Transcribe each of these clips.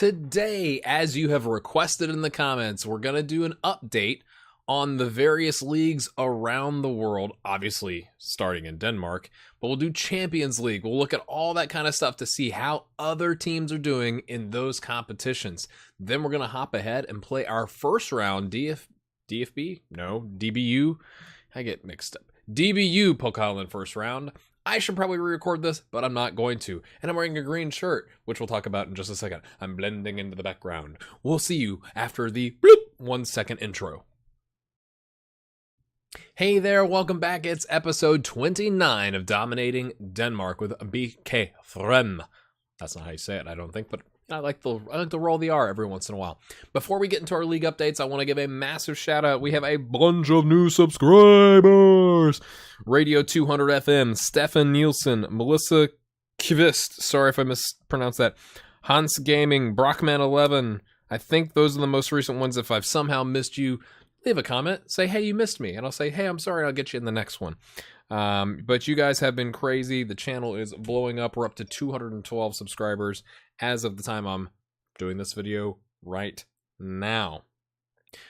Today, as you have requested in the comments, we're going to do an update on the various leagues around the world, obviously starting in Denmark, but we'll do Champions League. We'll look at all that kind of stuff to see how other teams are doing in those competitions. Then we're going to hop ahead and play our first round DFB? No, DBU. I get mixed up. DBU Pokalen First Round. I should probably re-record this, but I'm not going to. And I'm wearing a green shirt, which we'll talk about in just a second. I'm blending into the background. We'll see you after the 1 second intro. Hey there, welcome back. It's episode 29 of Dominating Denmark with BK Frem. That's not how you say it, I don't think, but I like to roll the R every once in a while. Before we get into our league updates, I want to give a massive shout out. We have a bunch of new subscribers. Radio 200 FM, Stefan Nielsen, Melissa Kvist, sorry if I mispronounced that, Hans Gaming, Brockman 11. I think those are the most recent ones. If I've somehow missed you, leave a comment. Say, hey, you missed me. And I'll say, hey, I'm sorry. I'll get you in the next one. But you guys have been crazy. The channel is blowing up. We're up to 212 subscribers as of the time I'm doing this video right now.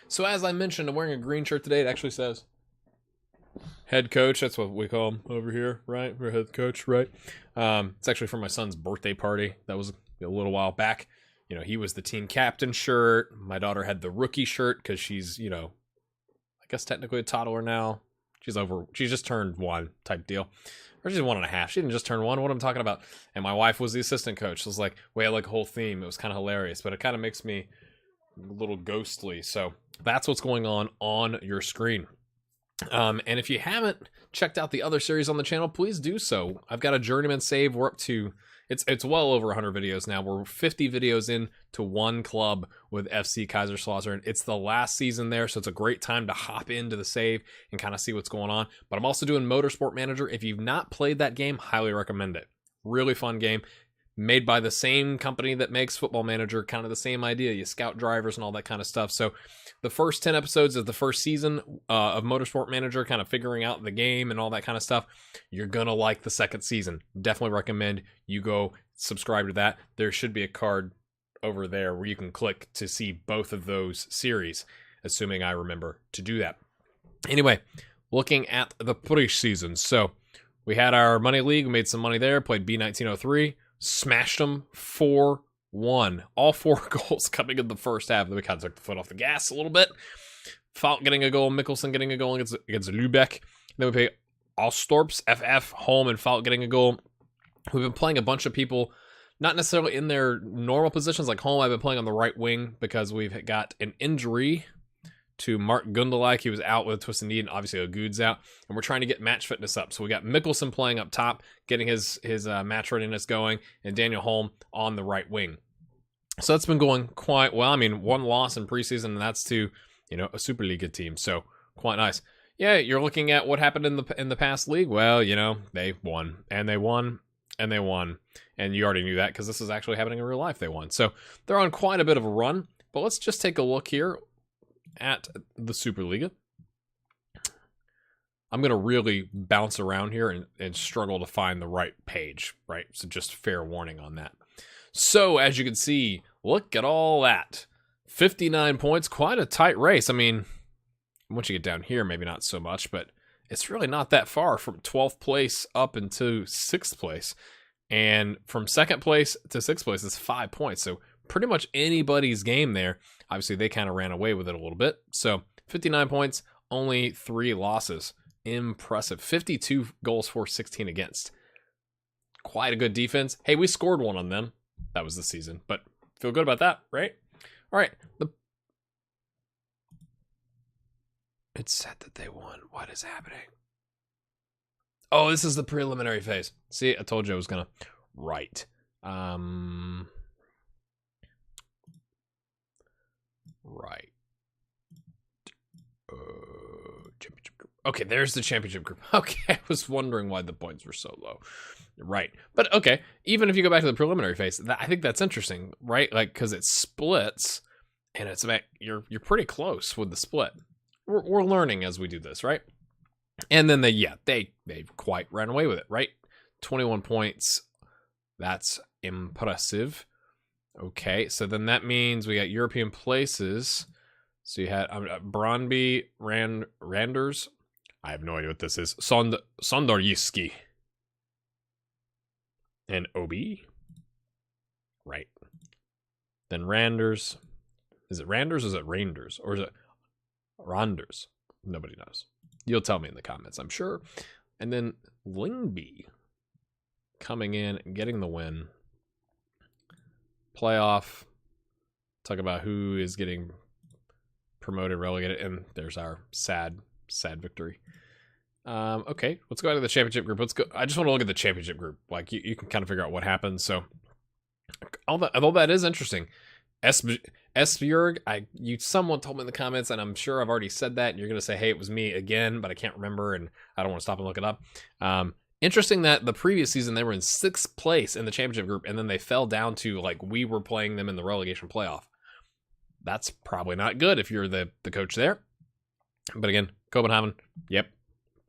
So as I mentioned, I'm wearing a green shirt today. It actually says head coach. That's what we call him over here, right? We're head coach, right? It's actually for my son's birthday party. That was a little while back. You know, he was the team captain shirt. My daughter had the rookie shirt because she's, you know, I guess technically a toddler now. She's just turned 1 type deal. Or she's 1.5. She didn't just turn 1. What am I talking about? And my wife was the assistant coach. So it was like, we had like a whole theme. It was kind of hilarious, but it kind of makes me a little ghostly. So that's what's going on your screen. And if you haven't checked out the other series on the channel, please do so. I've got a journeyman save. We're up to, it's well over 100 videos now. We're 50 videos in to one club with FC Kaiserslautern. It's the last season there, so it's a great time to hop into the save and kind of see what's going on. But I'm also doing Motorsport Manager. If you've not played that game, highly recommend it. Really fun game. Made by the same company that makes Football Manager, kind of the same idea. You scout drivers and all that kind of stuff. So the first 10 episodes of the first season of Motorsport Manager, kind of figuring out the game and all that kind of stuff. You're going to like the second season. Definitely recommend you go subscribe to that. There should be a card over there where you can click to see both of those series, assuming I remember to do that. Anyway, looking at the pre-season. So we had our money league. We made some money there. Played B1903. Smashed them 4-1. All 4 goals coming in the first half. Then we kind of took the foot off the gas a little bit. Falk getting a goal. Mikkelsen getting a goal against Lübeck. Then we play Alstorps, FF, Holm, and Falk getting a goal. We've been playing a bunch of people, not necessarily in their normal positions. Like Holm, I've been playing on the right wing because we've got an injury to Mark Gundelike. He was out with a twisted knee, and obviously Agud's out. And we're trying to get match fitness up. So we got Mikkelsen playing up top, getting his match readiness going, and Daniel Holm on the right wing. So that's been going quite well. I mean, 1 loss in preseason, and that's to, you know, a Superliga team. So quite nice. Yeah, you're looking at what happened in the past league. Well, you know, they won, and they won, and they won. And you already knew that because this is actually happening in real life. They won. So they're on quite a bit of a run. But let's just take a look here at the Superliga. I'm going to really bounce around here and struggle to find the right page, right? So just fair warning on that. So as you can see, look at all that. 59 points, quite a tight race. I mean, once you get down here, maybe not so much, but it's really not that far from 12th place up into 6th place. And from 2nd place to 6th place is 5 points. So pretty much anybody's game there. Obviously, they kind of ran away with it a little bit. So 59 points, only 3 losses. Impressive. 52 goals for, 16 against. Quite a good defense. Hey, we scored 1 on them. That was the season, but feel good about that, right? All right. It said that they won. What is happening? Oh, this is the preliminary phase. See, I told you I was going to write. Right. Championship group. Okay, there's the championship group. Okay, I was wondering why the points were so low. Right. But okay, even if you go back to the preliminary phase, I think that's interesting, right? Like, because it splits, and it's about, you're pretty close with the split. We're learning as we do this, right? And then they quite ran away with it, right? 21 points. That's impressive. Okay, so then that means we got European places. So you had Brøndby, Randers. I have no idea what this is. Sonderjyski. And OB. Right. Then Randers. Is it Randers or is it Randers? Or is it Randers? Nobody knows. You'll tell me in the comments, I'm sure. And then Lyngby coming in and getting the win. Playoff. Talk about who is getting promoted, relegated, and there's our sad victory. Okay, let's go to the championship group. Let's go. I just want to look at the championship group. Like you can kind of figure out what happened. So although that is interesting. Esbjerg, someone told me in the comments, and I'm sure I've already said that, and you're gonna say, hey, it was me again, but I can't remember, and I don't want to stop and look it up. Interesting that the previous season they were in 6th place in the championship group, and then they fell down to, like, we were playing them in the relegation playoff. That's probably not good if you're the coach there. But again, Copenhagen, yep.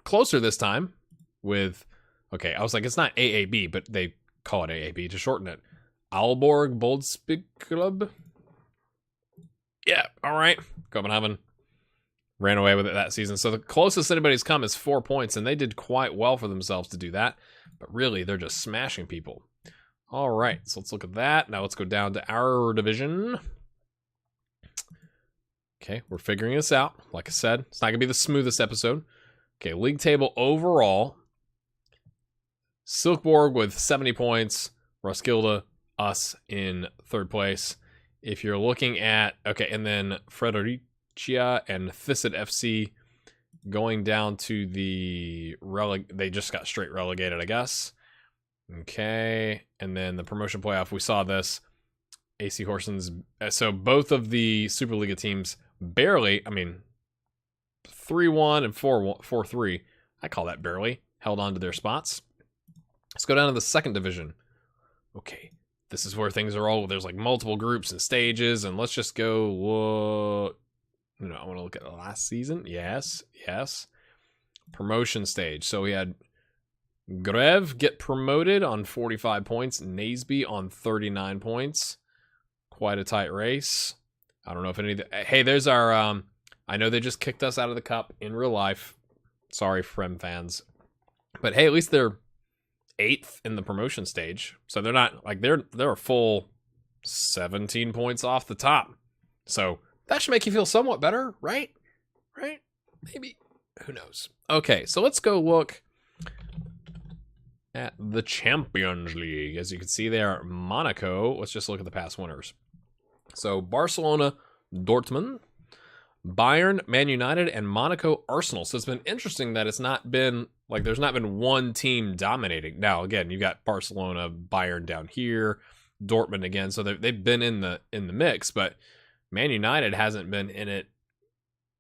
Closer this time with, okay, I was like, it's not AAB, but they call it AAB to shorten it. Aalborg Boldklubben. Yeah, all right. Copenhagen ran away with it that season. So the closest anybody's come is 4 points, and they did quite well for themselves to do that. But really, they're just smashing people. All right, so let's look at that. Now let's go down to our division. Okay, we're figuring this out. Like I said, it's not going to be the smoothest episode. Okay, league table overall. Silkeborg with 70 points. Roskilde, us in 3rd place. If you're looking at, okay, and then Fredericia and Thisted FC going down to the they just got straight relegated, I guess. Okay, and then the promotion playoff, we saw this. AC Horsens, so both of the Superliga teams barely, 3-1 and 4-3, I call that barely, held on to their spots. Let's go down to the 2nd division. Okay, this is where things are all, there's like multiple groups and stages, and let's just go, I want to look at the last season. Yes. Promotion stage. So we had Greve get promoted on 45 points, Naseby on 39 points. Quite a tight race. I don't know if any of the, hey, there's our, I know they just kicked us out of the cup in real life. Sorry, Frem fans. But hey, at least they're 8th in the promotion stage. So they're not, like, they're a full 17 points off the top. So that should make you feel somewhat better, right? Right? Maybe. Who knows? Okay, so let's go look at the Champions League. As you can see there, Monaco. Let's just look at the past winners. So Barcelona, Dortmund, Bayern, Man United, and Monaco, Arsenal. So it's been interesting that it's not been, like, there's not been one team dominating. Now, again, you got Barcelona, Bayern down here, Dortmund again. So they've been in the mix, but Man United hasn't been in it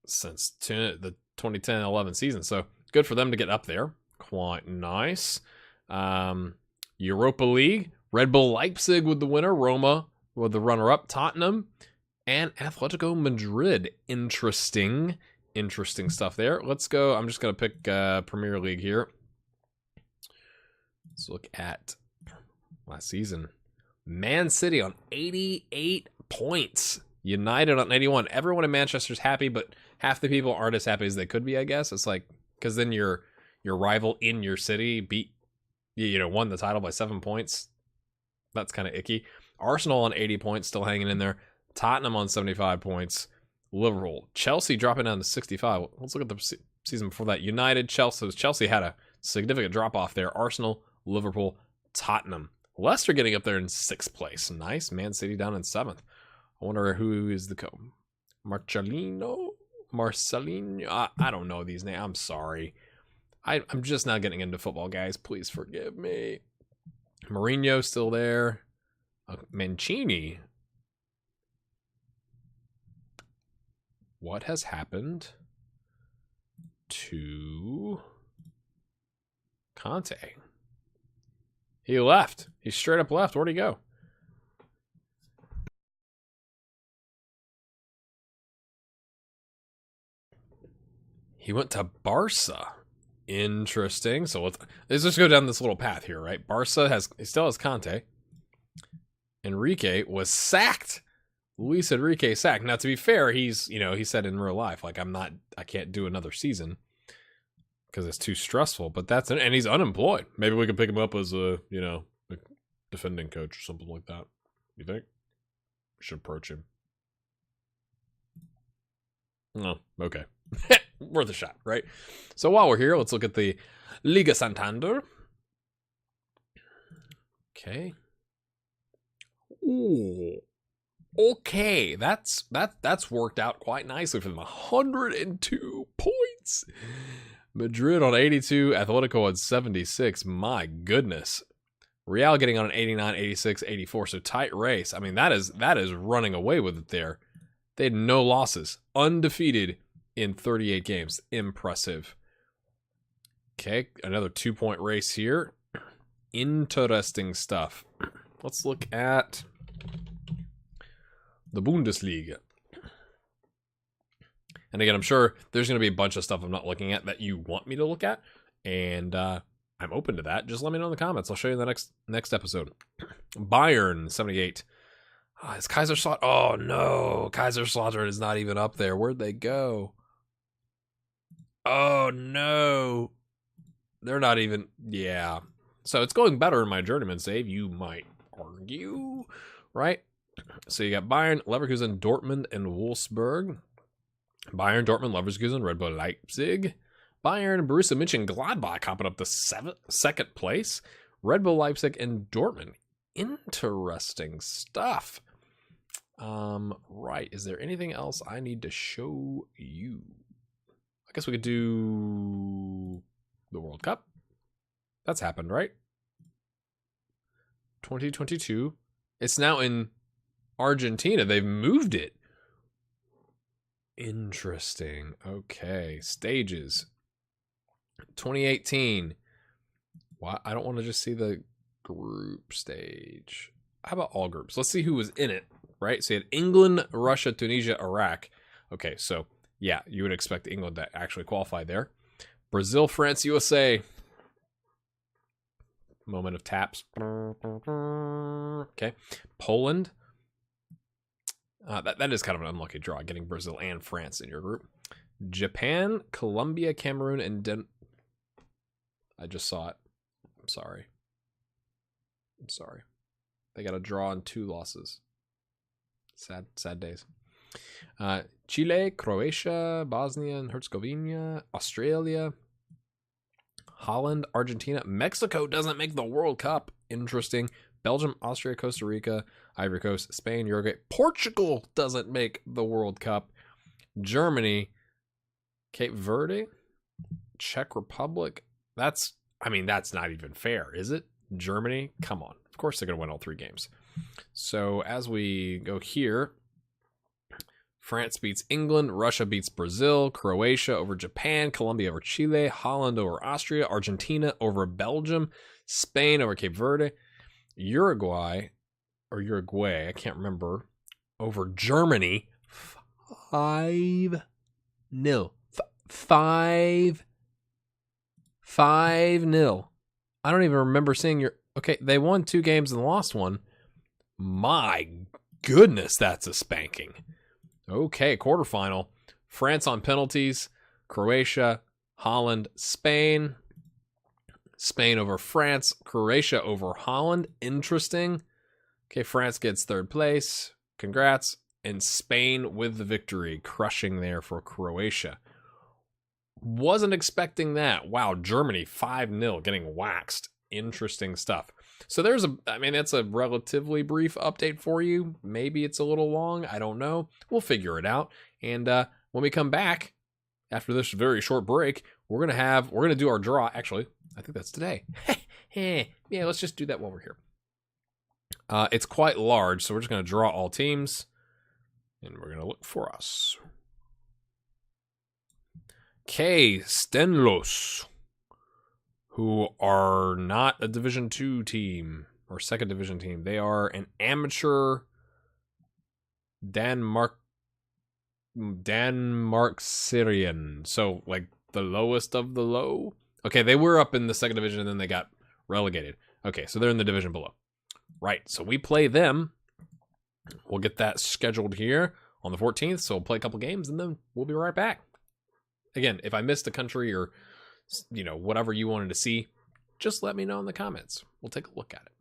since the 2010-11 season. So good for them to get up there. Quite nice. Europa League, Red Bull Leipzig with the winner, Roma with the runner-up, Tottenham, and Atletico Madrid. Interesting stuff there. Let's go. I'm just going to pick Premier League here. Let's look at last season. Man City on 88 points. United on 81. Everyone in Manchester's happy, but half the people aren't as happy as they could be, I guess. It's like, because then your rival in your city won the title by 7 points. That's kind of icky. Arsenal on 80 points, still hanging in there. Tottenham on 75 points. Liverpool. Chelsea dropping down to 65. Let's look at the season before that. United, Chelsea had a significant drop-off there. Arsenal, Liverpool, Tottenham. Leicester getting up there in 6th place. Nice. Man City down in 7th. I wonder who is the coach. Marcelino? I don't know these names. I'm sorry. I'm just not getting into football, guys. Please forgive me. Mourinho still there. Mancini. What has happened to Conte? He left. He straight up left. Where'd he go? He went to Barca. Interesting. So let's just go down this little path here, right? Barca still has Conte. Enrique was sacked. Luis Enrique sacked. Now, to be fair, he said in real life, like, I can't do another season because it's too stressful, but and he's unemployed. Maybe we could pick him up as a defending coach or something like that. You think? We should approach him. Oh, okay. Worth a shot, right? So while we're here, let's look at the Liga Santander. Okay. Ooh. Okay, that's worked out quite nicely for them. 102 points. Madrid on 82, Atletico on 76. My goodness. Real getting on an 89, 86, 84. So tight race. I mean, that is running away with it there. They had no losses. Undefeated in 38 games. Impressive. Okay, another 2-point race here. Interesting stuff. Let's look at the Bundesliga. And again, I'm sure there's going to be a bunch of stuff I'm not looking at that you want me to look at. And I'm open to that. Just let me know in the comments. I'll show you in the next episode. Bayern, 78. Is Kaiserslautern? Oh, no. Kaiserslautern is not even up there. Where'd they go? Oh, no. They're not even... Yeah. So it's going better in my journeyman save, you might argue. Right? So you got Bayern, Leverkusen, Dortmund, and Wolfsburg. Bayern, Dortmund, Leverkusen, Red Bull Leipzig. Bayern, Borussia Mönchengladbach hopping up to second place. Red Bull Leipzig and Dortmund. Interesting stuff. Right. Is there anything else I need to show you? I guess we could do the World Cup. That's happened, right? 2022. It's now in Argentina. They've moved it. Interesting. Okay. Stages. 2018. Why? I don't want to just see the group stage. How about all groups? Let's see who was in it, right? So you had England, Russia, Tunisia, Iraq. Okay, so yeah, you would expect England to actually qualify there. Brazil, France, USA. Moment of taps. Okay. Poland. That is kind of an unlucky draw, getting Brazil and France in your group. Japan, Colombia, Cameroon, and I just saw it. I'm sorry. They got a draw and 2 losses. Sad days. Chile, Croatia, Bosnia and Herzegovina, Australia, Holland, Argentina. Mexico doesn't make the World Cup. Interesting. Belgium, Austria, Costa Rica, Ivory Coast, Spain, Uruguay. Portugal doesn't make the World Cup. Germany, Cape Verde, Czech Republic. That's not even fair, is it? Germany, come on. Of course they're going to win all 3 games. So as we go here, France beats England, Russia beats Brazil, Croatia over Japan, Colombia over Chile, Holland over Austria, Argentina over Belgium, Spain over Cape Verde, Uruguay, I can't remember, over Germany, 5-0. 5-0. I don't even remember seeing okay, they won 2 games and lost 1. My goodness, that's a spanking. Okay, quarterfinal. France on penalties. Croatia, Holland, Spain. Spain over France. Croatia over Holland. Interesting. Okay, France gets 3rd place. Congrats. And Spain with the victory. Crushing there for Croatia. Wasn't expecting that. Wow, Germany 5-0 getting waxed. Interesting stuff. So that's a relatively brief update for you. Maybe it's a little long. I don't know. We'll figure it out. And when we come back after this very short break, we're gonna do our draw. Actually, I think that's today. Yeah, let's just do that while we're here. It's quite large, so we're just gonna draw all teams, and we're gonna look for us. Okay, Stenlos, who are not a Division 2 team or 2nd Division team. They are an amateur Denmark Syrian. So like the lowest of the low. Okay, they were up in the 2nd Division and then they got relegated. Okay, so they're in the division below. Right, so we play them. We'll get that scheduled here on the 14th, so we'll play a couple games, and then we'll be right back. Again, if I missed a country or, whatever you wanted to see, just let me know in the comments. We'll take a look at it.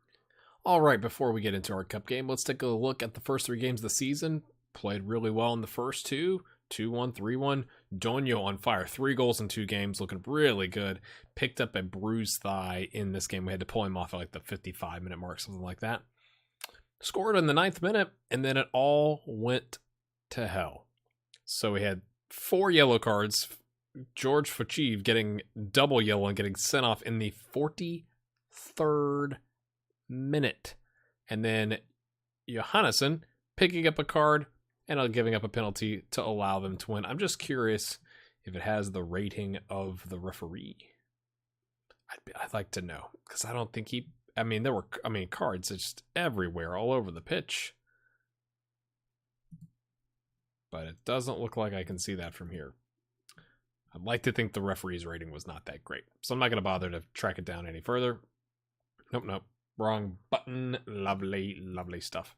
All right, before we get into our cup game, let's take a look at the first 3 games of the season. Played really well in the first 2. 2-1, 3-1. Donio on fire. 3 goals in 2 games. Looking really good. Picked up a bruised thigh in this game. We had to pull him off at like the 55-minute mark, something like that. Scored in the 9th minute, and then it all went to hell. So we had 4 yellow cards. George Fachiv getting double yellow and getting sent off in the 43rd minute. And then Johannesson picking up a card and giving up a penalty to allow them to win. I'm just curious if it has the rating of the referee. I'd like to know, because I don't think there were cards just everywhere, all over the pitch. But it doesn't look like I can see that from here. I'd like to think the referee's rating was not that great, so I'm not going to bother to track it down any further. Nope. Wrong button. Lovely stuff.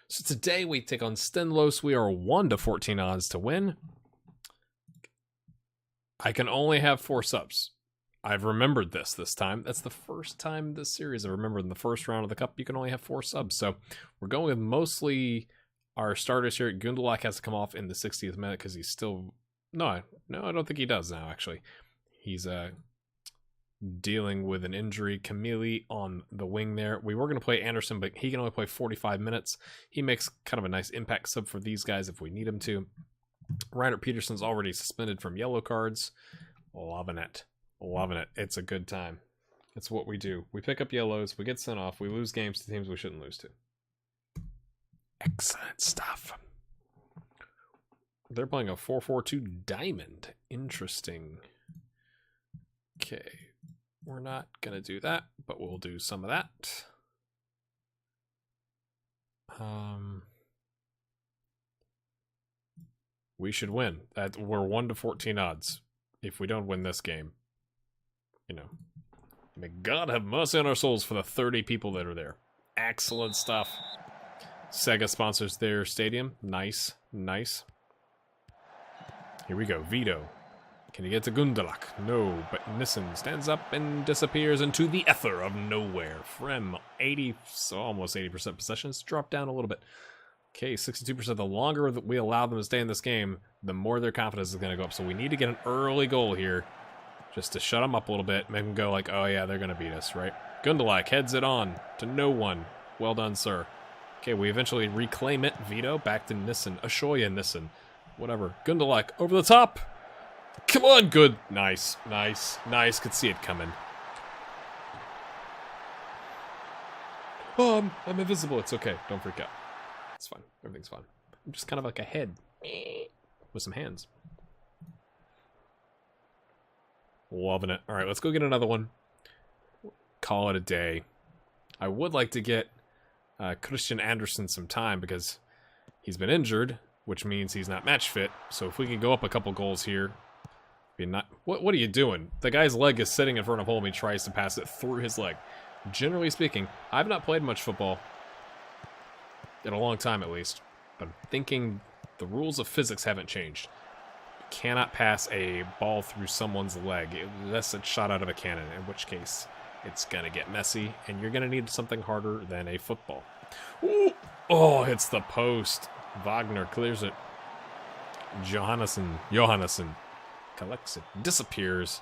So today we take on Stenlos. We are 1-14 odds to win. I can only have 4 subs. I've remembered this time. That's the first time this series I remembered in the first round of the cup you can only have 4 subs. So we're going with mostly our starters here. Gundelach has to come off in the 60th minute because he's still... No, I don't think he does now, actually. He's dealing with an injury. Camille on the wing there. We were going to play Anderson, but he can only play 45 minutes. He makes kind of a nice impact sub for these guys if we need him to. Reiner Peterson's already suspended from yellow cards. Loving it. It's a good time. It's what we do. We pick up yellows, we get sent off, we lose games to teams we shouldn't lose to. Excellent stuff. They're playing a 4-4-2 diamond. Interesting. Okay. We're not going to do that, but we'll do some of that. We should win. We're 1-14 odds. If we don't win this game, may God have mercy on our souls for the 30 people that are there. Excellent stuff. Sega sponsors their stadium. Nice. Here we go. Vito. Can he get to Gundelach? No, but Nissen stands up and disappears into the ether of nowhere. Frem, almost 80% possession. It's dropped down a little bit. Okay, 62%. The longer that we allow them to stay in this game, the more their confidence is going to go up. So we need to get an early goal here just to shut them up a little bit. Make them go like, oh yeah, they're going to beat us, right? Gundelach heads it on to no one. Well done, sir. Okay, we eventually reclaim it. Vito, back to Nissen. Ashoya Nissen. Whatever. Gundelach, over the top. Come on, good. Nice. Could see it coming. Oh, I'm invisible. It's okay. Don't freak out. It's fine. Everything's fine. I'm just kind of like a head with some hands. Loving it. All right, let's go get another one. Call it a day. I would like to get Christian Andersen some time because he's been injured, which means he's not match fit. So if we can go up a couple goals here, be not. What are you doing? The guy's leg is sitting in front of home. He tries to pass it through his leg. Generally speaking, I've not played much football in a long time, at least. But I'm thinking the rules of physics haven't changed. You cannot pass a ball through someone's leg unless it's shot out of a cannon, in which case it's gonna get messy, and you're gonna need something harder than a football. Ooh! Oh, hits the post. Wagner clears it. Johannesson collects it, disappears.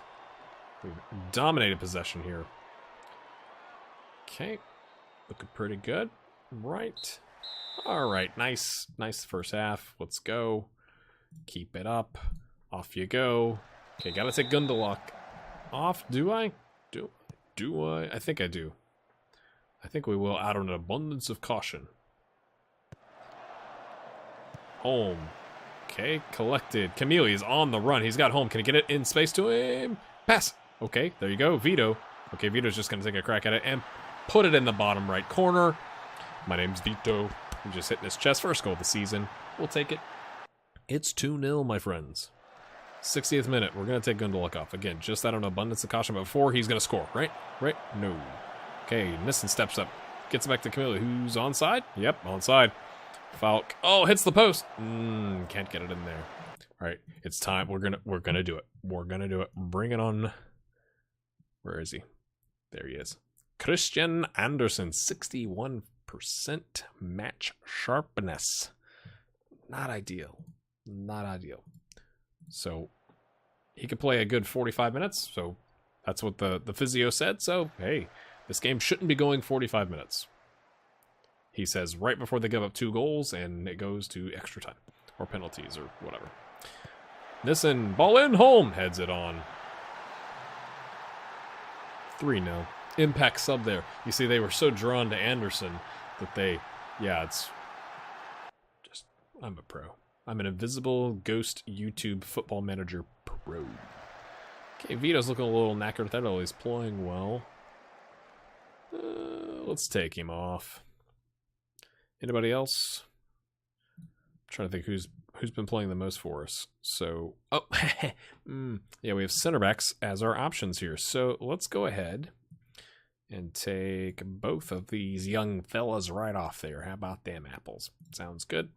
We've dominated possession here. Okay, looking pretty good. Right. All right, nice first half. Let's go. Keep it up. Off you go. Okay, gotta take Gundelach off. Do I? Do I? I think I do. I think we will out of an abundance of caution. Home. Okay, collected. Camille is on the run. He's got home. Can he get it in space to him? Pass. Okay, there you go. Vito. Okay, Vito's just going to take a crack at it and put it in the bottom right corner. My name's Vito. I'm just hitting his chest. First goal of the season. We'll take it. It's 2-0, my friends. 60th minute. We're going to take Gundelach off. Again, just out of an abundance of caution. But before he's going to score, right? Right? No. Okay, Nissen steps up. Gets it back to Camilla. Who's onside? Yep, onside. Falk. Oh, hits the post. Can't get it in there. All right, it's time. We're gonna do it. We're gonna do it. Bring it on. Where is he? There he is. Christian Andersen, 61% match sharpness. Not ideal. Not ideal. So he could play a good 45 minutes. So that's what the physio said. So hey, this game shouldn't be going 45 minutes. He says right before they give up 2 goals, and it goes to extra time or penalties or whatever. Nissen, ball in, home, heads it on. 3-0. Impact sub there. You see, they were so drawn to Anderson that it's just, I'm a pro. I'm an invisible ghost YouTube football manager pro. Okay, Vito's looking a little knackered with that, although he's playing well. Let's take him off. Anybody else? I'm trying to think who's been playing the most for us. So, yeah, we have center backs as our options here. So let's go ahead and take both of these young fellas right off there. How about them apples? Sounds good.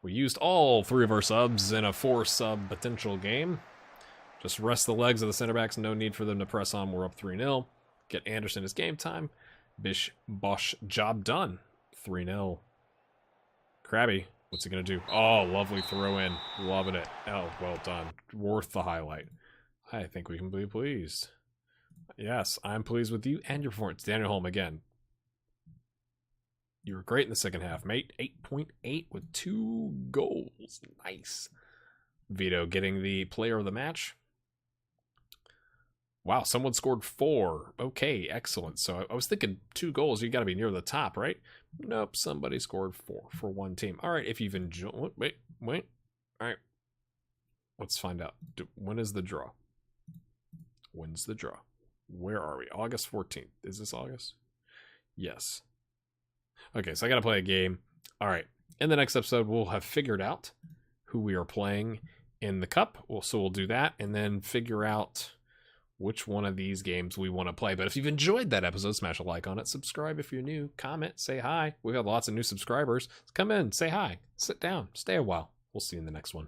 We used all 3 of our subs in a 4-sub potential game. Just rest the legs of the center backs. No need for them to press on. We're up 3-0. Get Anderson his game time. Bish, Bosch, job done. 3-0. Krabby, what's he going to do? Oh, lovely throw in. Loving it. Oh, well done. Worth the highlight. I think we can be pleased. Yes, I'm pleased with you and your performance. Daniel Holm again. You were great in the second half, mate. 8.8 with 2 goals. Nice. Vito getting the player of the match. Wow, someone scored 4. Okay, excellent. So I was thinking 2 goals. You got to be near the top, right? Nope, somebody scored 4 for one team. All right, if you've enjoyed... Wait. All right. Let's find out. When is the draw? When's the draw? Where are we? August 14th. Is this August? Yes. Okay, so I got to play a game. All right. In the next episode, we'll have figured out who we are playing in the cup. So we'll do that and then figure out which one of these games we want to play. But if you've enjoyed that episode, smash a like on it. Subscribe if you're new. Comment. Say hi. We've got lots of new subscribers. Come in. Say hi. Sit down. Stay a while. We'll see you in the next one.